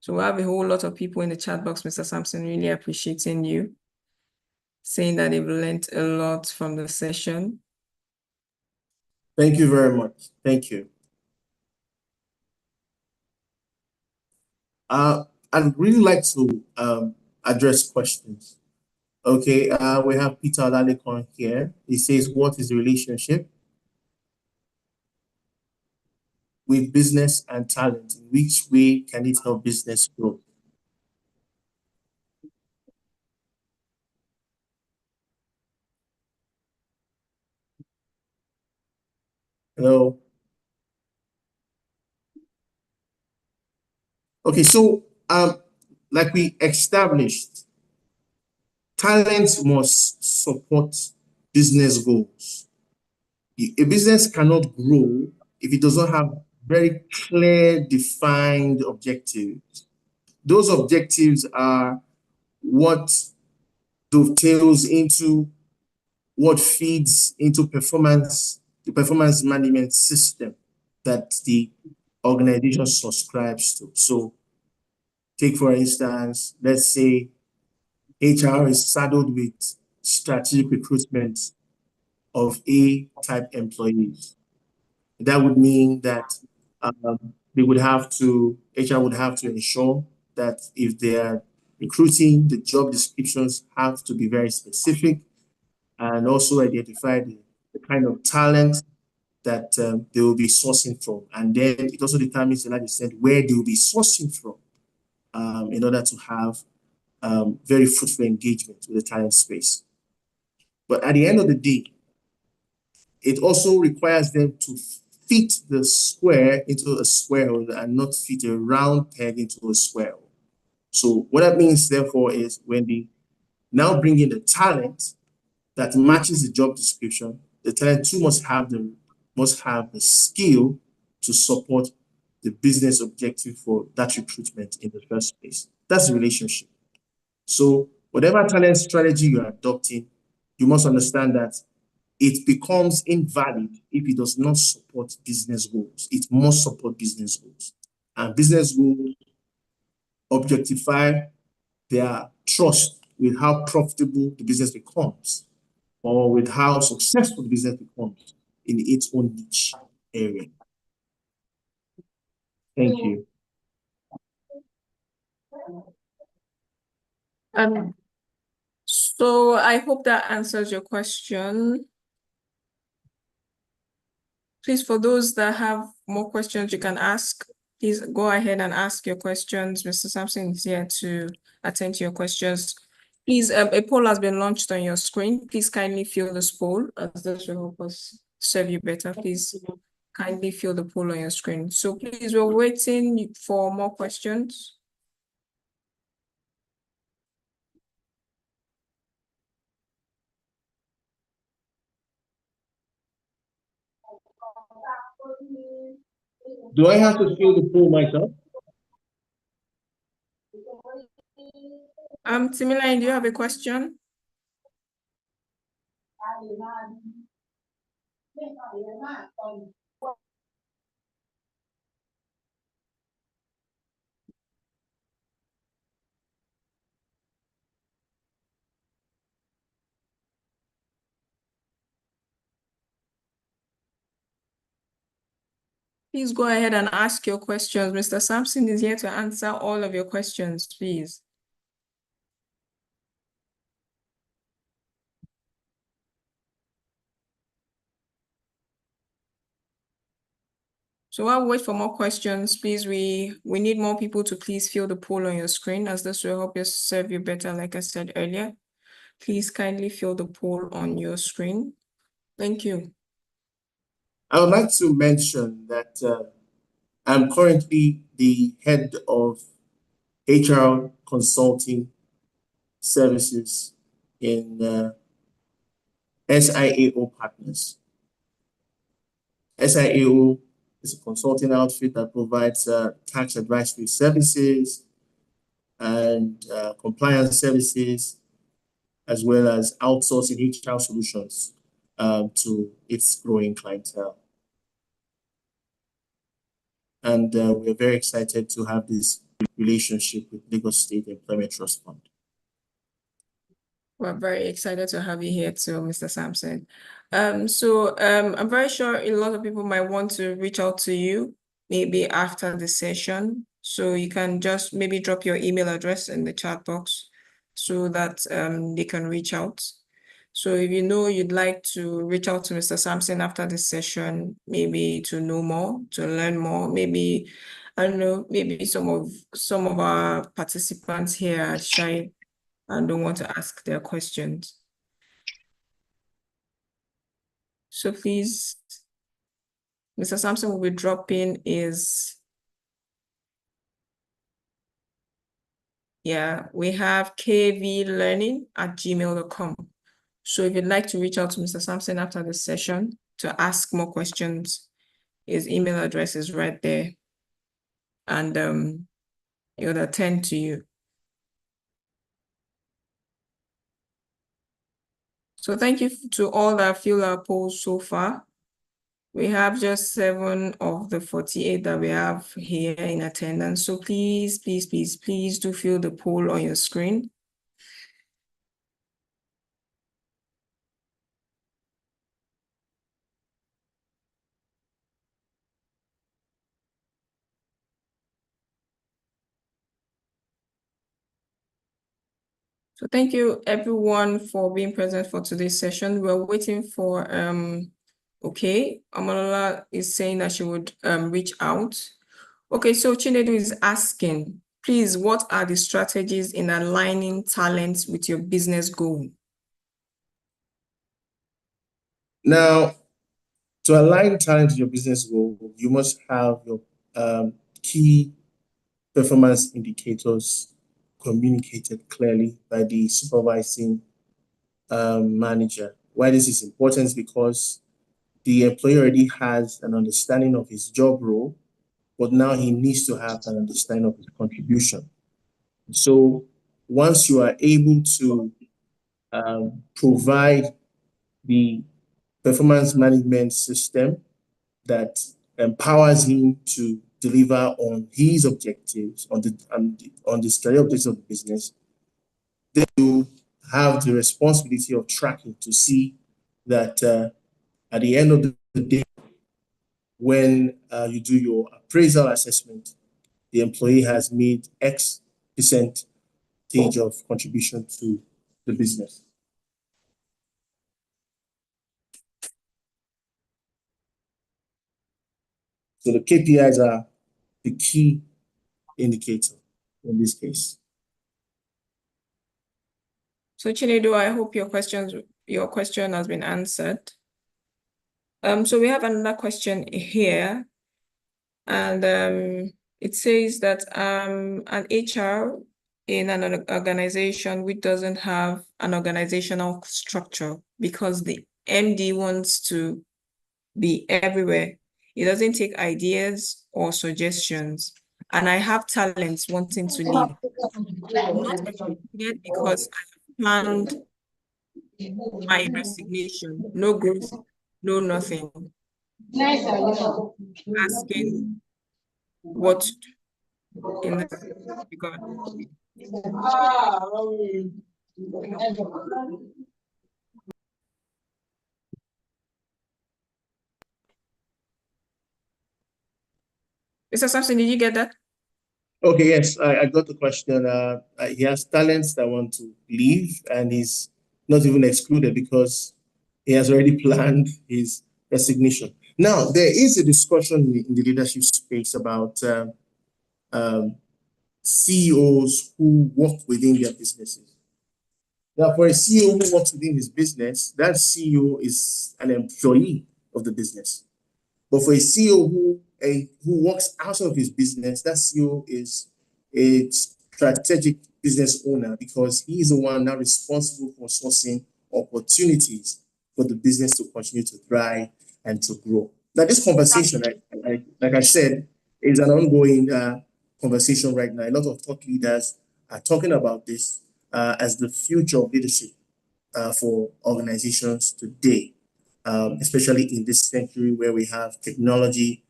So we have a whole lot of people in the chat box, Mr. Samson, really appreciating you, saying that they've learned a lot from the session. Thank you very much. Thank you. I'd really like to address questions. Okay, we have Peter Olalekon here. He says, what is the relationship with business and talent? In which way can it help business grow? Hello. Okay, so like we established, talent must support business goals. A business cannot grow if it does not have very clear, defined objectives. Those objectives are what dovetails into what feeds into the performance management system that the organization subscribes to. So take, for instance, let's say HR is saddled with strategic recruitment of A-type employees. That would mean that HR would have to ensure that if they are recruiting, the job descriptions have to be very specific and also identify the kind of talent that they will be sourcing from. And then it also determines to that extent where they will be sourcing from in order to have very fruitful engagement with the talent space. But at the end of the day, it also requires them to fit the square into a square hole and not fit a round peg into a square hole. So what that means, therefore, is when they now bring in the talent that matches the job description, the talent too must have the skill to support the business objective for that recruitment in the first place. That's the relationship. So whatever talent strategy you are adopting, you must understand that it becomes invalid if it does not support business goals. It must support business goals. And business goals objectify their trust with how profitable the business becomes or with how successful the business becomes in its own niche area. Thank you. So I hope that answers your question. Please, for those that have more questions, you can ask. Please go ahead and ask your questions. Mr. Samson is here to attend to your questions. Please, a poll has been launched on your screen. Please kindly fill this poll, as this will help us serve you better. Please kindly fill the poll on your screen. So please, we're waiting for more questions. Do I have to fill the poll myself? Timiline, do you have a question? Please go ahead and ask your questions. Mr. Samson is here to answer all of your questions, please. So while we wait for more questions, please, we need more people to please fill the poll on your screen, as this will help you serve you better, like I said earlier. Please kindly fill the poll on your screen. Thank you. I would like to mention that I'm currently the head of HR consulting services in SIAO Partners. SIAO is a consulting outfit that provides tax advisory services and compliance services, as well as outsourcing HR solutions to its growing clientele. And we're very excited to have this relationship with Lagos State Employment Trust Fund. We're very excited to have you here too, Mr. Samson. I'm very sure a lot of people might want to reach out to you maybe after the session. So you can just maybe drop your email address in the chat box so that they can reach out. So if you know you'd like to reach out to Mr. Samson after this session, maybe to know more, to learn more, maybe, I don't know, maybe some of our participants here are shy and don't want to ask their questions. So please, Mr. Samson will be dropping we have kvlearning@gmail.com. So if you'd like to reach out to Mr. Samson after this session to ask more questions, his email address is right there, and he'll attend to you. So thank you to all that filled our polls so far. We have just 7 of the 48 that we have here in attendance. So please, please, please, please do fill the poll on your screen. So thank you everyone for being present for today's session. We're waiting for, okay, Amalola is saying that she would reach out. Okay, so Chinedu is asking, please, what are the strategies in aligning talents with your business goal? Now, to align talent to your business goal, you must have your key performance indicators communicated clearly by the supervising manager. Why this is important is because the employee already has an understanding of his job role, but now he needs to have an understanding of his contribution. So once you are able to provide the performance management system that empowers him to deliver on his objectives, on the strategic objectives of the business, then you have the responsibility of tracking to see that at the end of the day, when you do your appraisal assessment, the employee has made X percentage of contribution to the business. So the KPIs are the key indicator in this case. So Chinedu, I hope your question has been answered. So we have another question here, and it says that an HR in an organization which doesn't have an organizational structure because the MD wants to be everywhere. He doesn't take ideas or suggestions. And I have talents wanting to lead. I'm not excited because I have planned my resignation. No growth, no nothing. Asking what to do in this regard. Mr. Samson, did you get that? Okay, yes, I got the question. He has talents that want to leave, and he's not even excluded because he has already planned his resignation. Now, there is a discussion in the leadership space about CEOs who work within their businesses. Now, for a CEO who works within his business, that CEO is an employee of the business. But for a CEO who works out of his business, that CEO is a strategic business owner because he is the one now responsible for sourcing opportunities for the business to continue to thrive and to grow. Now, this conversation, like I said, is an ongoing conversation right now. A lot of thought leaders are talking about this as the future of leadership for organizations today. Especially in this century where we have technology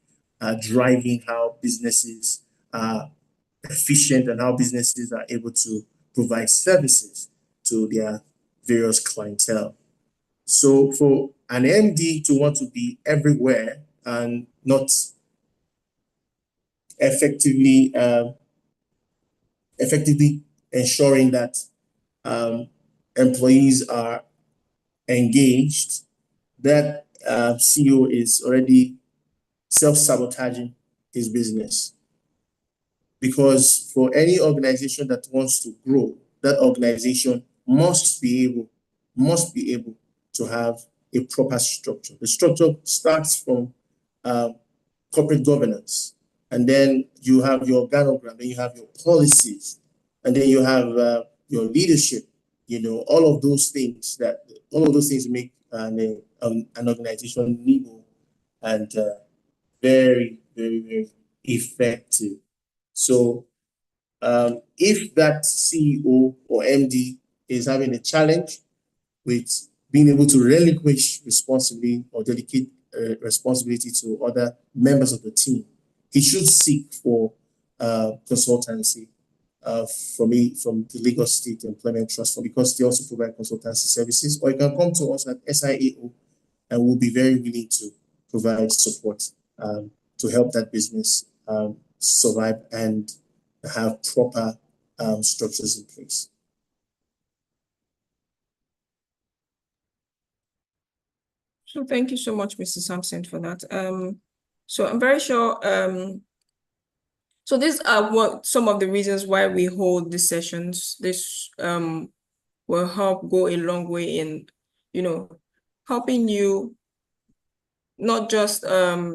driving how businesses are efficient and how businesses are able to provide services to their various clientele. So for an MD to want to be everywhere and not effectively ensuring that employees are engaged, that CEO is already self-sabotaging his business. Because for any organization that wants to grow, that organization must be able to have a proper structure. The structure starts from corporate governance, and then you have your organogram, then you have your policies, and then you have your leadership. All of those things make an organization nimble and very, very, very effective. So if that CEO or MD is having a challenge with being able to relinquish responsibility or delegate responsibility to other members of the team, he should seek for consultancy from the Lagos State Employment Trust Fund, because they also provide consultancy services. Or you can come to us at SIAO, and we'll be very willing to provide support to help that business survive and have proper structures in place. So thank you so much, Mr. Samson, for that. So I'm very sure. So these are some of the reasons why we hold these sessions. This will help go a long way in, helping you not just own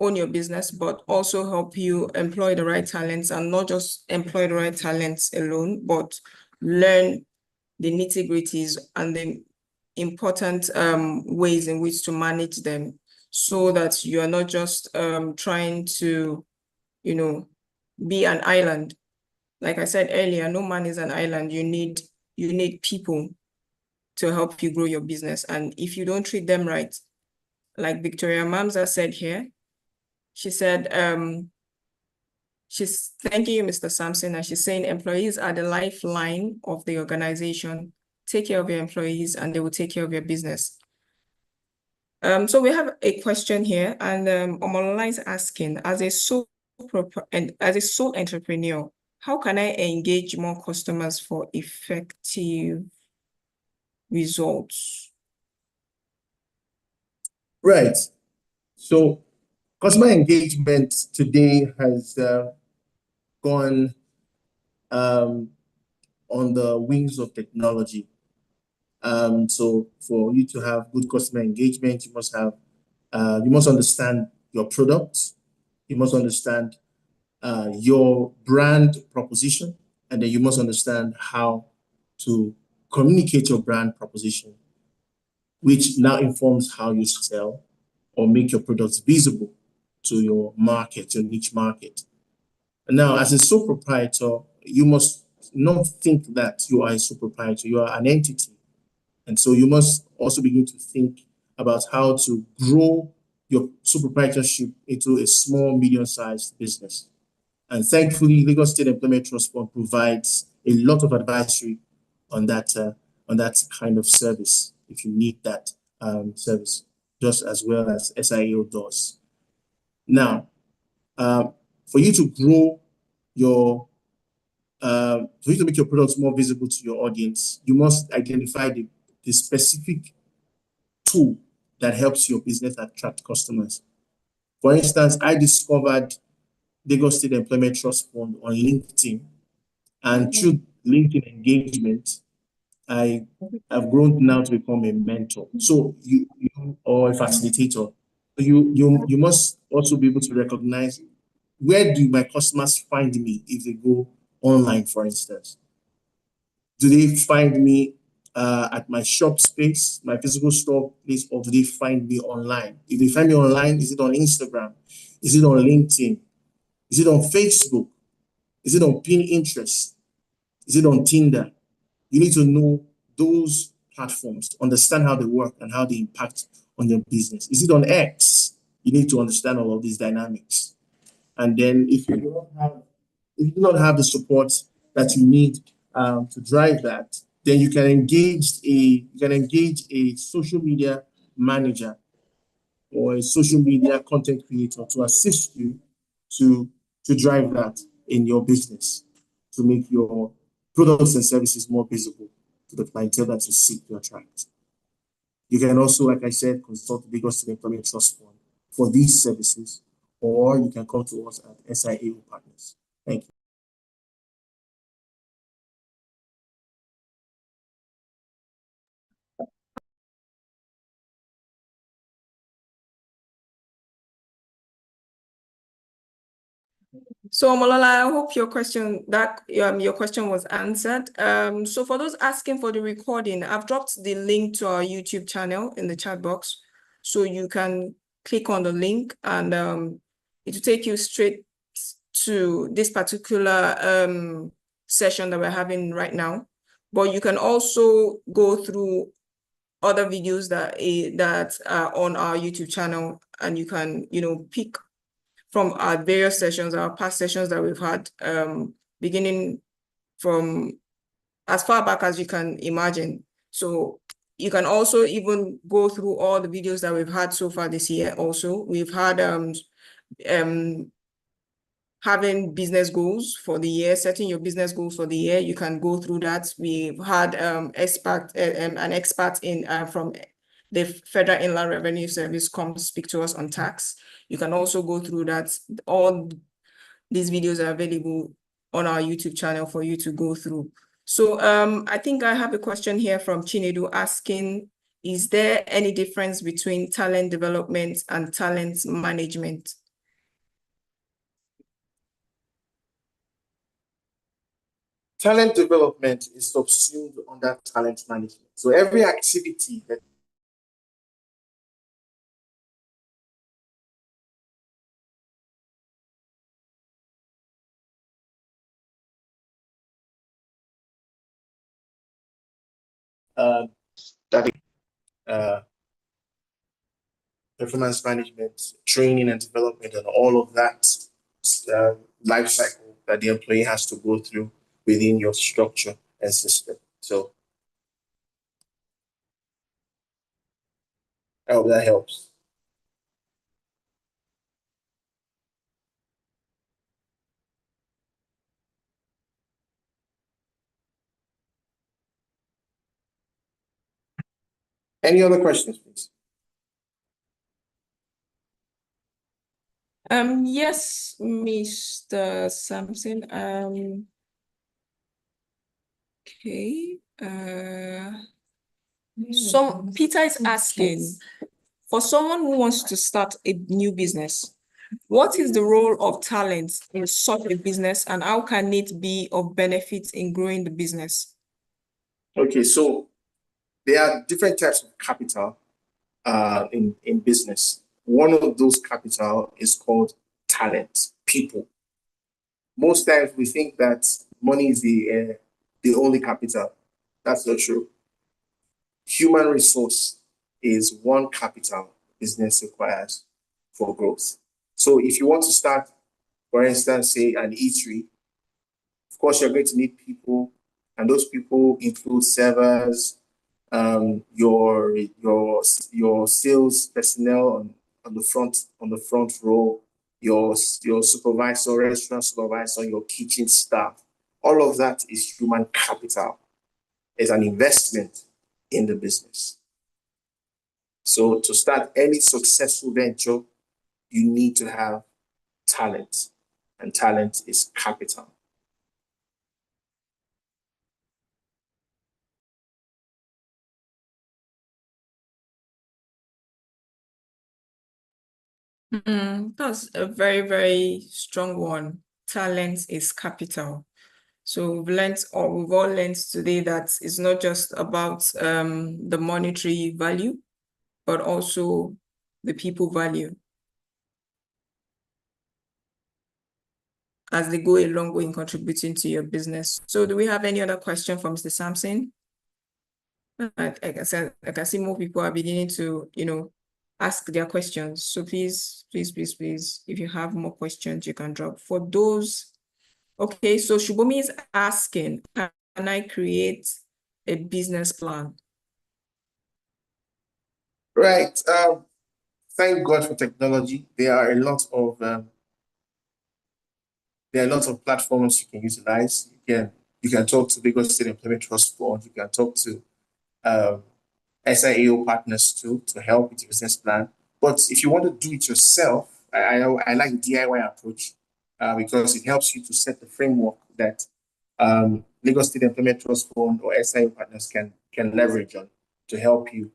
your business, but also help you employ the right talents, and not just employ the right talents alone, but learn the nitty-gritties and the important ways in which to manage them, so that you are not just trying to, be an island. Like I said earlier, no man is an island. You need people to help you grow your business. And if you don't treat them right, like Victoria Mamza said here, she said, she's thanking you, Mr. Samson, and she's saying employees are the lifeline of the organization. Take care of your employees and they will take care of your business. So we have a question here, and Omolola is asking, as a sole entrepreneur, how can I engage more customers for effective results? Right. So customer engagement today has gone on the wings of technology. So for you to have good customer engagement, you must understand your product, you must understand your brand proposition, and then you must understand how to communicate your brand proposition, which now informs how you sell or make your products visible to your market, your niche market. Now, as a sole proprietor, you must not think that you are a sole proprietor, you are an entity. And so you must also begin to think about how to grow your sole proprietorship into a small, medium-sized business. And thankfully, Lagos State Employment Trust Fund provides a lot of advisory on that kind of service, if you need that service, just as well as SIAO does. Now, for you to grow for you to make your products more visible to your audience, you must identify the specific tool that helps your business attract customers. For instance, I discovered Lagos State Employment Trust Fund on LinkedIn, and through LinkedIn engagement, I have grown now to become a mentor. So you or a facilitator. You must also be able to recognize, where do my customers find me if they go online, for instance? Do they find me at my shop space, my physical store place, or do they find me online? If they find me online, is it on Instagram? Is it on LinkedIn? Is it on Facebook? Is it on Pinterest? Is it on Tinder? You need to know those platforms, understand how they work and how they impact on your business. Is it on X? You need to understand all of these dynamics. And then if you do not have the support that you need to drive that, then you can engage a social media manager or a social media content creator to assist you to drive that in your business, to make your products and services more visible to the clientele that you seek to attract. You can also, like I said, consult the Lagos State Employment Trust Fund for these services, or you can come to us at SIAO Partners. Thank you. So Molola, I hope your question your question was answered. So for those asking for the recording, I've dropped the link to our YouTube channel in the chat box, so you can click on the link and it will take you straight to this particular session that we're having right now. But you can also go through other videos that are on our YouTube channel, and you can pick from our various sessions, our past sessions that we've had, beginning from as far back as you can imagine. So you can also even go through all the videos that we've had so far this year. Also, we've had having business goals for the year, setting your business goals for the year. You can go through that. We've had an expert in from the Federal Inland Revenue Service come speak to us on tax. You can also go through that. All these videos are available on our YouTube channel for you to go through. So I think I have a question here from Chinedu asking, is there any difference between talent development and talent management? Talent development is subsumed under talent management. So every activity that performance management, training and development, and all of that life cycle that the employee has to go through within your structure and system. So I hope that helps. Any other questions, please? Yes, Mr. Samson. Okay. So Peter is asking, for someone who wants to start a new business, what is the role of talent in such a business, and how can it be of benefit in growing the business? Okay, so there are different types of capital in business. One of those capital is called talent, people. Most times we think that money is the only capital. That's not true. Human resource is one capital business requires for growth. So if you want to start, for instance, say an eatery, of course you're going to need people, and those people include servers, your sales personnel on the front row, your supervisor, restaurant supervisor, your kitchen staff. All of that is human capital. It's an investment in the business. So to start any successful venture, you need to have talent, and talent is capital. That's a very, very strong one. Talent is capital. So we've all learned today that it's not just about the monetary value, but also the people value, as they go a long way in contributing to your business. So do we have any other question from Mr. Samson? Like I said, I can see more people are beginning to, ask their questions. So please, if you have more questions, you can drop. For those, okay, so Shubomi is asking, can I create a business plan? Right. Thank God for technology. There are a lot of platforms you can utilize. You can You can talk to Lagos State Employment Trust Fund. You can talk to SIAO partners too to help with your business plan. But if you want to do it yourself, I like the DIY approach because it helps you to set the framework that Lagos State Employment Trust Fund or SIAO partners can leverage on to help you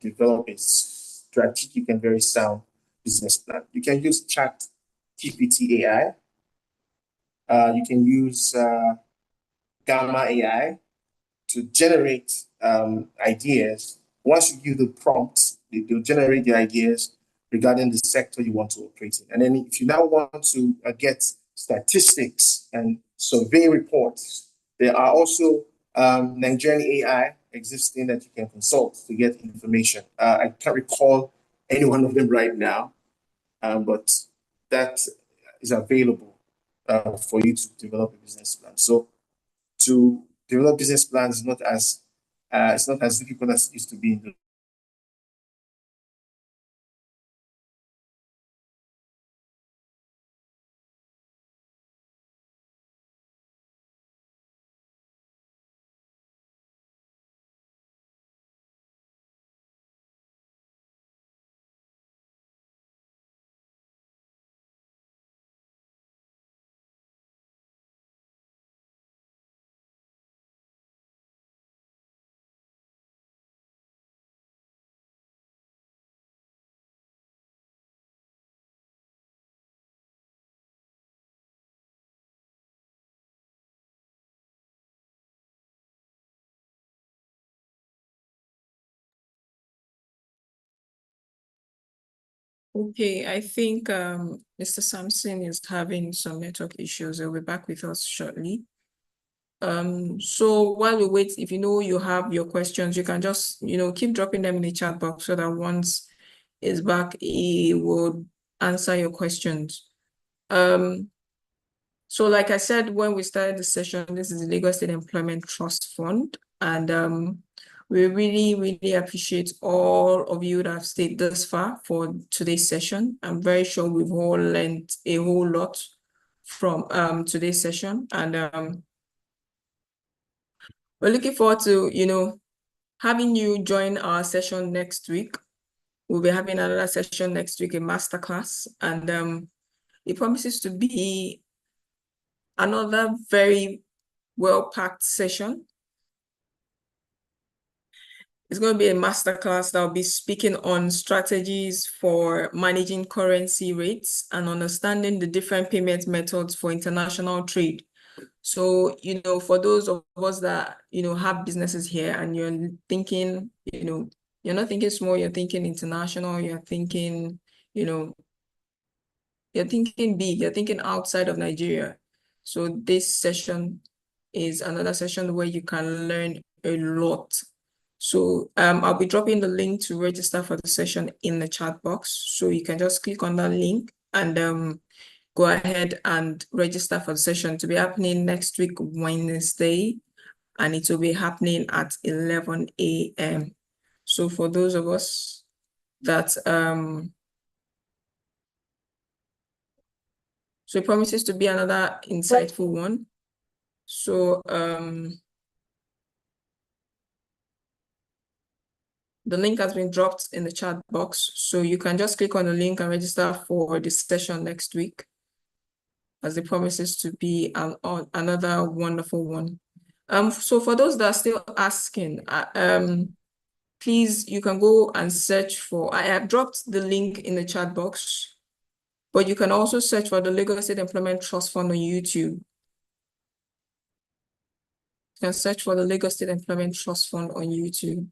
develop a strategic and very sound business plan. You can use Chat GPT AI. You can use Gamma AI to generate ideas. Once you give the prompts, they'll generate the ideas regarding the sector you want to operate in. And then if you now want to get statistics and survey reports, there are also Nigerian AI existing that you can consult to get information. I can't recall any one of them right now, but that is available for you to develop a business plan. So to develop business plans is not as it's not as difficult as it used to be in the Okay, I think Mr. Samson is having some network issues. He'll be back with us shortly. So while we wait, if you know you have your questions, you can just, keep dropping them in the chat box so that once he's back, he will answer your questions. So like I said, when we started the session, this is the Lagos State Employment Trust Fund. And we really, really appreciate all of you that have stayed this far for today's session. I'm very sure we've all learned a whole lot from today's session. And we're looking forward to, having you join our session next week. We'll be having another session next week, a masterclass. And it promises to be another very well-packed session. It's going to be a masterclass that will be speaking on strategies for managing currency rates and understanding the different payment methods for international trade. So, for those of us that, have businesses here and you're thinking, you're not thinking small, you're thinking international, you're thinking, you're thinking big, you're thinking outside of Nigeria. So this session is another session where you can learn a lot. So I'll be dropping the link to register for the session in the chat box. So you can just click on that link and go ahead and register for the session to be happening next week, Wednesday, and it will be happening at 11 a.m. So for those of us that so it promises to be another insightful one. So the link has been dropped in the chat box. So you can just click on the link and register for the session next week, as it promises to be another wonderful one. So for those that are still asking, please, you can go and search for, I have dropped the link in the chat box, but you can also search for the Lagos State Employment Trust Fund on YouTube. You can search for the Lagos State Employment Trust Fund on YouTube.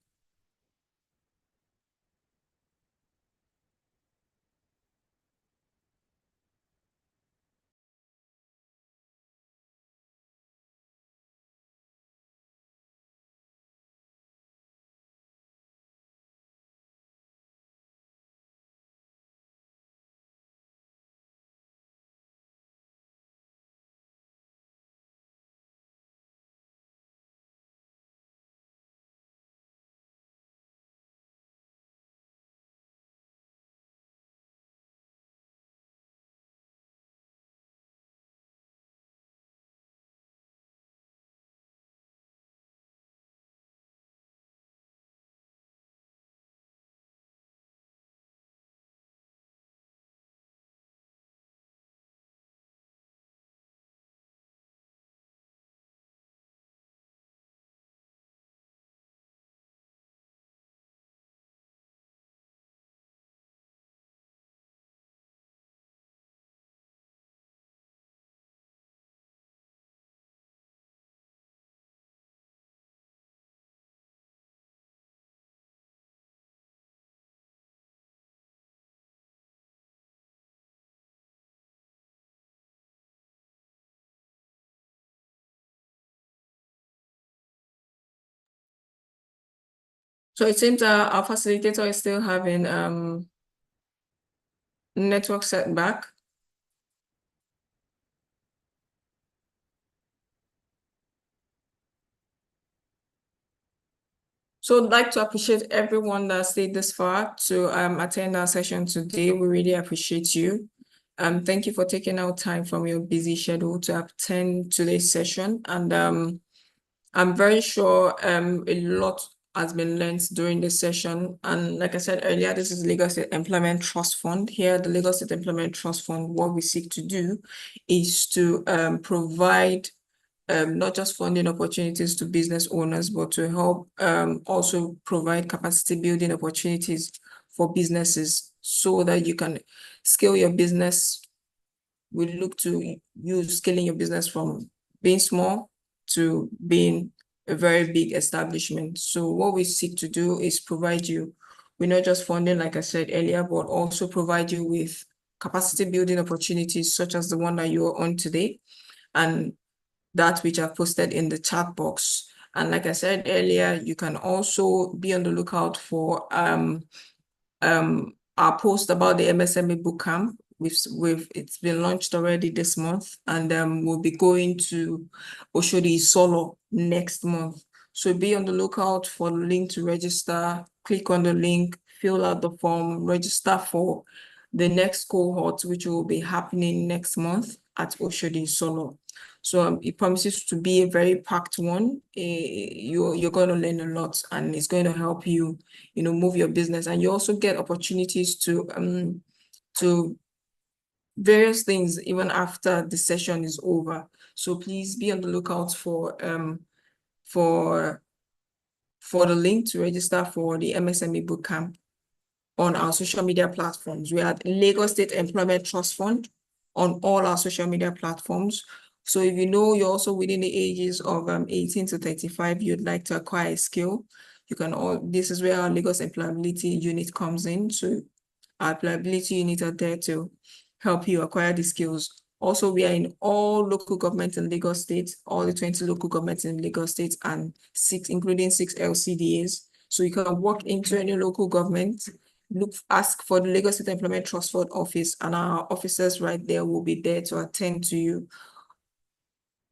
So it seems our facilitator is still having network setback. So I'd like to appreciate everyone that stayed this far to attend our session today. We really appreciate you. Thank you for taking out time from your busy schedule to attend today's session. And I'm very sure a lot has been learned during this session. And like I said earlier, this is Lagos State Employment Trust Fund. Here, the Lagos State Employment Trust Fund, what we seek to do is to provide not just funding opportunities to business owners, but to help also provide capacity building opportunities for businesses so that you can scale your business. We look to you scaling your business from being small to being a very big establishment. So what we seek to do is provide you with not just funding, like I said earlier, but also provide you with capacity building opportunities such as the one that you are on today, and that which I've posted in the chat box. And like I said earlier, you can also be on the lookout for our post about the MSME bootcamp. It's been launched already this month, and we'll be going to Oshodi Solo next month. So be on the lookout for the link to register. Click on the link, fill out the form, register for the next cohort, which will be happening next month at Oshodi Solo. So it promises to be a very packed one. You're going to learn a lot, and it's going to help you, move your business. And you also get opportunities to various things even after the session is over. So please be on the lookout for the link to register for the MSME Bootcamp on our social media platforms. We are Lagos State Employment Trust Fund on all our social media platforms. So if you know you're also within the ages of 18 to 35, you'd like to acquire a skill, this is where our Lagos Employability Unit comes in. So our employability unit are there to help you acquire the skills. Also, we are in all local governments in Lagos State, all the 20 local governments in Lagos State, and including 6 LCDAs. So you can walk into any local government, ask for the Lagos State Employment Trust Fund office, and our officers right there will be there to attend to you,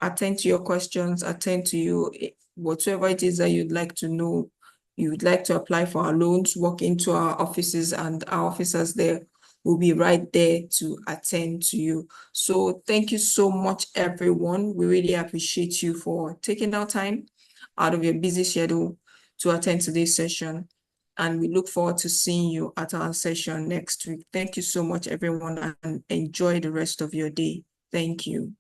attend to your questions, attend to you, whatever it is that you'd like to know. You'd like to apply for our loans, walk into our offices, and our officers there will be right there to attend to you. So thank you so much, everyone. We really appreciate you for taking our time out of your busy schedule to attend to this session. And we look forward to seeing you at our session next week. Thank you so much, everyone, and enjoy the rest of your day. Thank you.